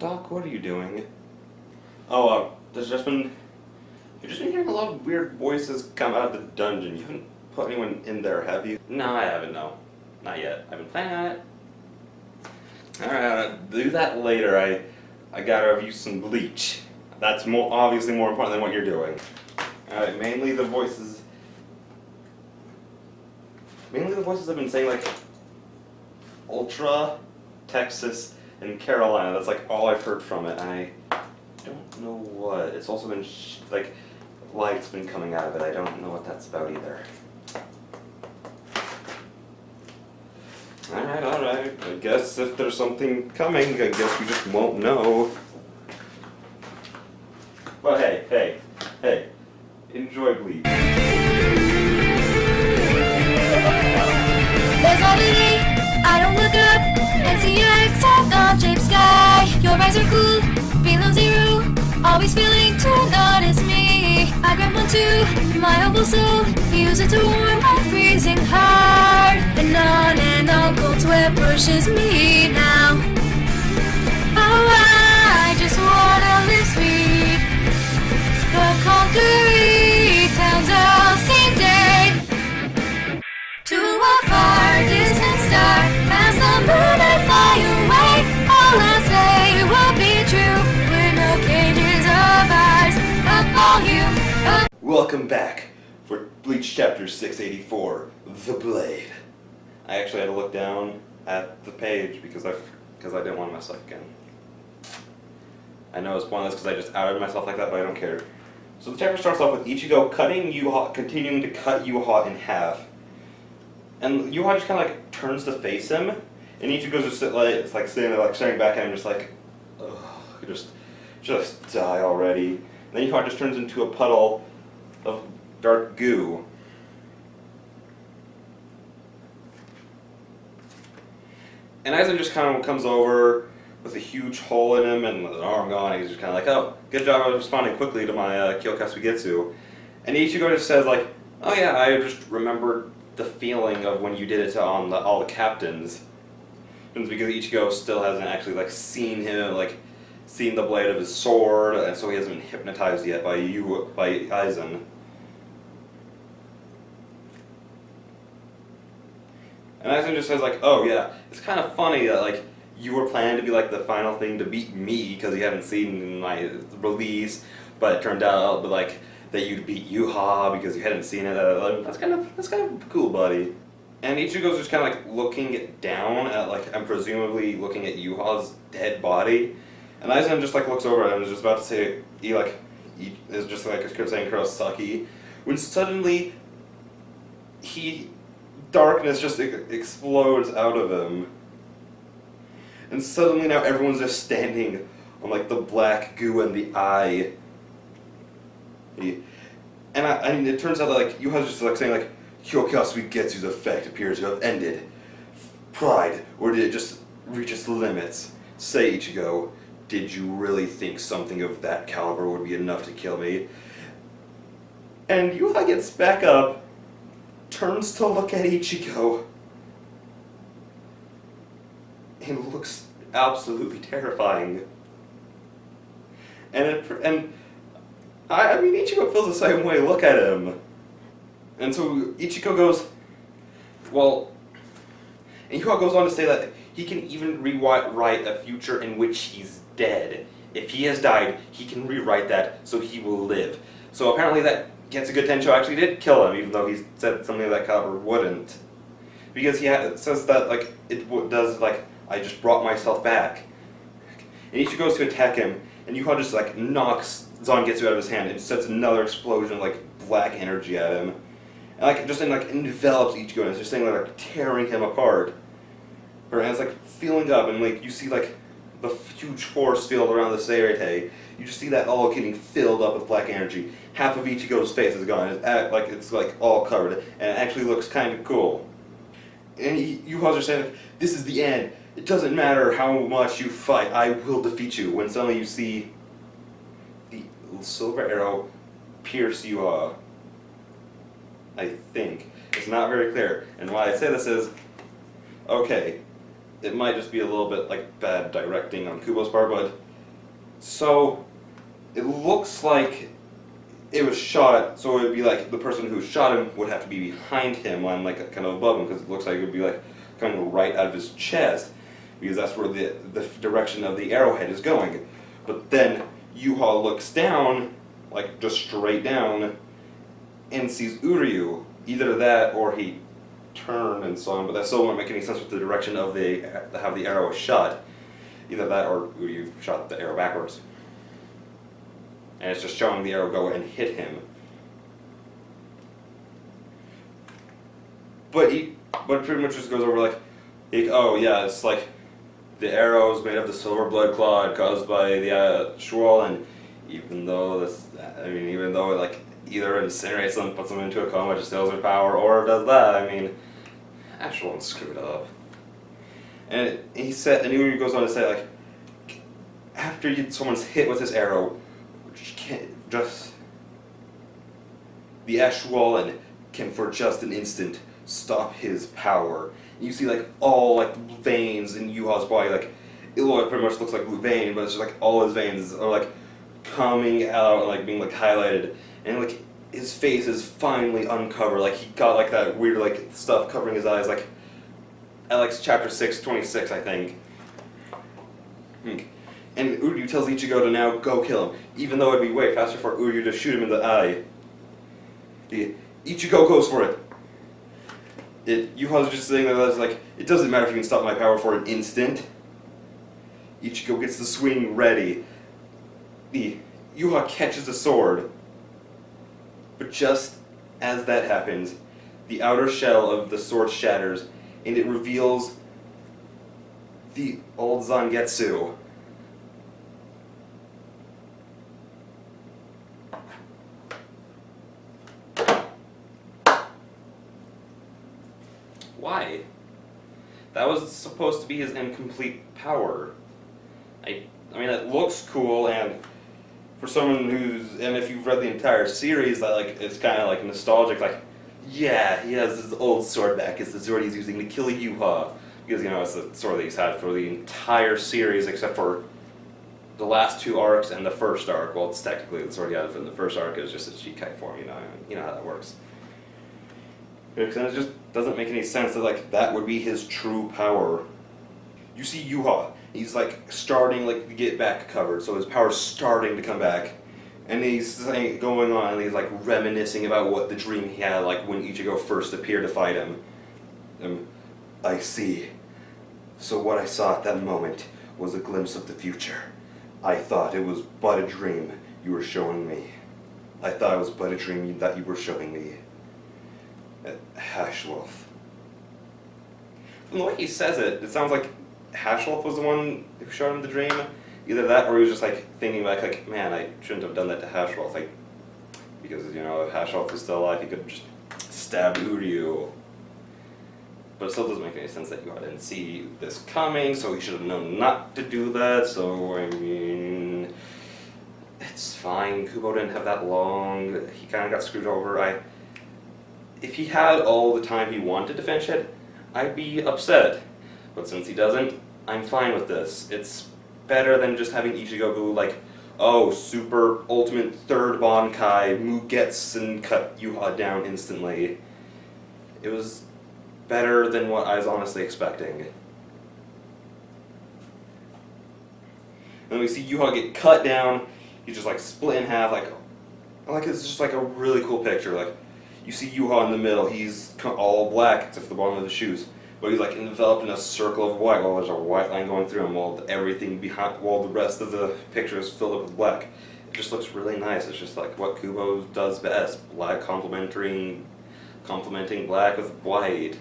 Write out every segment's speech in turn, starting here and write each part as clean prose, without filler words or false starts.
Doc, what are you doing? Oh, you've just been hearing a lot of weird voices come out of the dungeon. You haven't put anyone in there, have you? No, I haven't, no. Not yet. I've been planning on it. Alright, I'll do that later. I gotta review some Bleach. That's obviously more important than what you're doing. Alright, mainly the voices have been saying, like, Ultra, Texas, and Carolina. That's, like, all I've heard from it, and I don't know what. It's also been, like, light's been coming out of it. I don't know what that's about either. Alright. I guess if there's something coming, I guess we just won't know. But hey. Enjoy Bleach. There's all the day, I don't look up. NCX, tap on shape sky. Your eyes are cool, below zero. Always failing to notice me. I grab one too, my humble soul. Use it to warm my freezing heart. And on cold sweat pushes me now. Oh, I just wanna live sweet. But conquering towns all seem dead. To a far distant star, past the moon and fly away. All I say will be true. We're no cages of ours. A volume. Welcome back for Bleach Chapter 684, The Blade. I actually had to look down at the page because I didn't want to mess up again. I know it's pointless because I just outed myself like that, but I don't care. So the chapter starts off with Ichigo continuing to cut Yuha in half. And Yuha just kind of like turns to face him, and Ichigo's just it's like sitting there like staring back at him, just like, ugh, just die already. And then Yuha just turns into a puddle of dark goo. And Aizen just kind of comes over with a huge hole in him and an arm gone, and he's just kind of like, oh, good job of responding quickly to my Kyoka Suigetsu. And Ichigo just says like, oh yeah, I just remembered the feeling of when you did it to all the captains. And it's because Ichigo still hasn't actually like seen the blade of his sword, and so he hasn't been hypnotized yet by Aizen. And Aizen just says like, oh yeah, it's kind of funny that like you were planning to be like the final thing to beat me because you hadn't seen my release, but it turned out that you'd beat Yuha because you hadn't seen it. That's kind of cool, buddy. And Ichigo's just kind of like looking down at and presumably looking at Yuha's dead body, and Aizen just like looks over at him and is just about to say he is just like saying Kurosaki, when suddenly darkness just explodes out of him. And suddenly now everyone's just standing on like the black goo and the eye. And it turns out that like Yuha's just like saying like, Kyoka Suigetsu's effect appears to have ended. Pride, or did it just reach its limits? Say, Ichigo, did you really think something of that caliber would be enough to kill me? And Yuha gets back up, turns to look at Ichigo, and looks absolutely terrifying. And I mean, Ichigo feels the same way. Look at him. And so Ichigo goes, well, and Yuha goes on to say that he can even rewrite a future in which he's dead. If he has died, he can rewrite that so he will live. So apparently that Getsuga Tensho actually did kill him, even though he said something of that caliber wouldn't. Because it says that, like, I just brought myself back. And Ichigo goes to attack him, and Yuha just, like, knocks Zangetsu out of his hand and sets another explosion of, like, black energy at him. And, like, envelops Ichigo, and it's just saying, like, tearing him apart. And it's, like, filling up, and, like, you see, like, the huge force field around the Seirete. You just see that all getting filled up with black energy. Half of Ichigo's face is gone. It's all covered, and it actually looks kind of cool. And Yuha's just saying, this is the end. It doesn't matter how much you fight, I will defeat you. When suddenly you see the silver arrow pierce Yuha. I think. It's not very clear. And why I say this is, okay, it might just be a little bit like bad directing on Kubo's part, but So it looks like it was shot, so it would be like the person who shot him would have to be behind him on like kind of above him, because it looks like it would be like kind of right out of his chest, because that's where the direction of the arrowhead is going. But then Yuha looks down, like just straight down, and sees Uryu. Either that or he turned and saw him, but that still won't make any sense with the direction of how the arrow was shot. Either that or Uryu shot the arrow backwards. And it's just showing the arrow go and hit him. But it pretty much just goes over like, oh yeah, it's like the arrow is made of the silver blood clot caused by the Schwal, and even though it like either incinerates them, puts them into a coma, just steals their power, or does that, I mean, Ashwell screwed up. And Uryu goes on to say like, after someone's hit with this arrow, the Ashwallen can for just an instant stop his power. You see like all like veins in Yuha's body, like it pretty much looks like blue vein, but it's just like all his veins are like coming out and like being like highlighted, and like his face is finally uncovered. Like he got like that weird like stuff covering his eyes, like at like chapter 626, I think. And Uryu tells Ichigo to now go kill him, even though it'd be way faster for Uryu to shoot him in the eye. Ichigo goes for it. Yuha's just saying that it's like, it doesn't matter if you can stop my power for an instant. Ichigo gets the swing ready. Yuha catches the sword. But just as that happens, the outer shell of the sword shatters, and it reveals the old Zangetsu. Why? That was supposed to be his incomplete power. I mean, it looks cool, and for someone and if you've read the entire series, that like it's kind of like nostalgic. Like, yeah, he has his old sword back. It's the sword he's using to kill Yuha, because it's the sword that he's had for the entire series, except for the last two arcs and the first arc. Well, it's technically the sword he had from the first arc is just a Shikai form. You know how that works. Because it just doesn't make any sense that like that would be his true power. You see Yuha, he's like starting like to get back covered, so his power's starting to come back, and he's going on, and he's like reminiscing about what the dream he had like when Ichigo first appeared to fight him. I see. So what I saw at that moment was a glimpse of the future. I thought it was but a dream you were showing me. I thought it was but a dream that you were showing me. Hashwolf. From the way he says it, it sounds like Hashwolf was the one who showed him the dream. Either that, or he was just like thinking back, like, man, I shouldn't have done that to Hashwolf. Like, because if Hashwolf was still alive, he could have just stabbed Uryu. But it still doesn't make any sense that Yuha didn't see this coming, so he should have known not to do that. So I mean, it's fine. Kubo didn't have that long. He kind of got screwed over. If he had all the time he wanted to finish it, I'd be upset. But since he doesn't, I'm fine with this. It's better than just having Ichigo go like, oh, super ultimate third Bankai, Mugetsu, and cut Yuha down instantly. It was better than what I was honestly expecting. And we see Yuha get cut down, he's just like split in half, like it's just like a really cool picture. Like, you see Yuha in the middle, he's all black except for the bottom of the shoes, but he's like enveloped in a circle of white. Well, there's a white line going through him while the rest of the picture is filled up with black. It just looks really nice. It's just like what Kubo does best: black complementing black with white.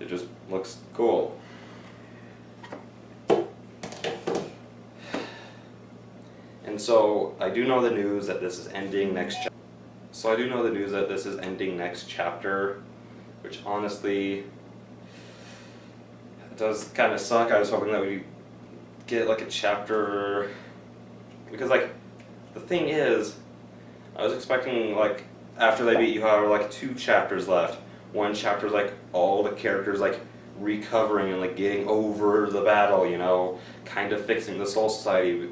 It just looks cool. And so I do know the news that this is ending next chapter. Which honestly does kind of suck. I was hoping that we'd get like a chapter, because like the thing is, I was expecting like after they beat Yuha, like 2 chapters left. One chapter is like all the characters like recovering and like getting over the battle, kind of fixing the Soul Society.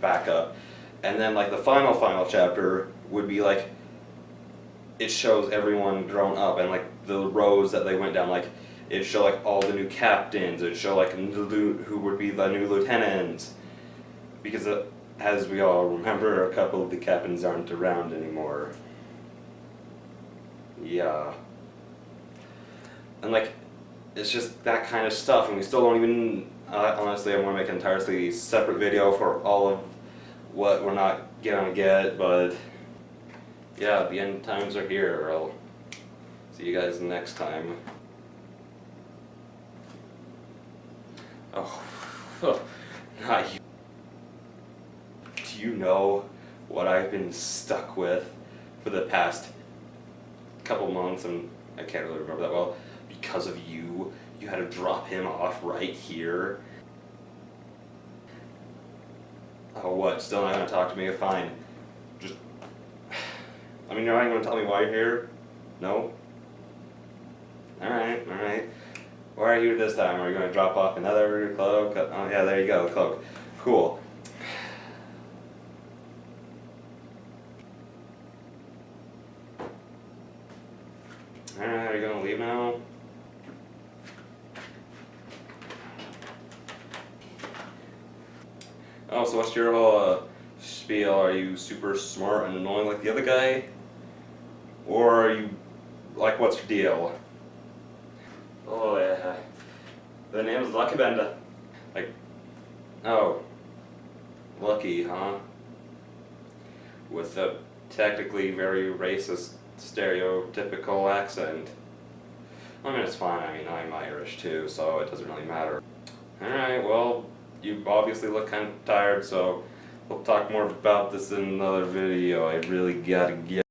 backup. And then like the final chapter would be like, it shows everyone grown up and like the roads that they went down. Like it'd show like all the new captains. It'd show like who would be the new lieutenants. Because as we all remember, a couple of the captains aren't around anymore. Yeah. And like, it's just that kind of stuff, and we still don't even, honestly, I want to make an entirely separate video for all of what we're not gonna get, but yeah, the end times are here. I'll see you guys next time. Oh, not you. Do you know what I've been stuck with for the past couple months, and I can't really remember that well, because of you. You had to drop him off right here. Oh, what? Still not gonna talk to me? Fine. Just, I mean, you're not gonna tell me why you're here? No? Alright. Why are you here this time? Are you gonna drop off another cloak? Oh yeah, there you go, cloak. Cool. Alright, are you gonna leave now? Oh, so what's your whole spiel? Are you super smart and annoying like the other guy? Or are you, like, what's your deal? Oh yeah, the name is Lucky Benda. Like, oh, Lucky, huh? With a technically very racist, stereotypical accent. I mean, it's fine. I mean, I'm Irish too, so it doesn't really matter. Alright, well, you obviously look kind of tired, so we'll talk more about this in another video. I really gotta get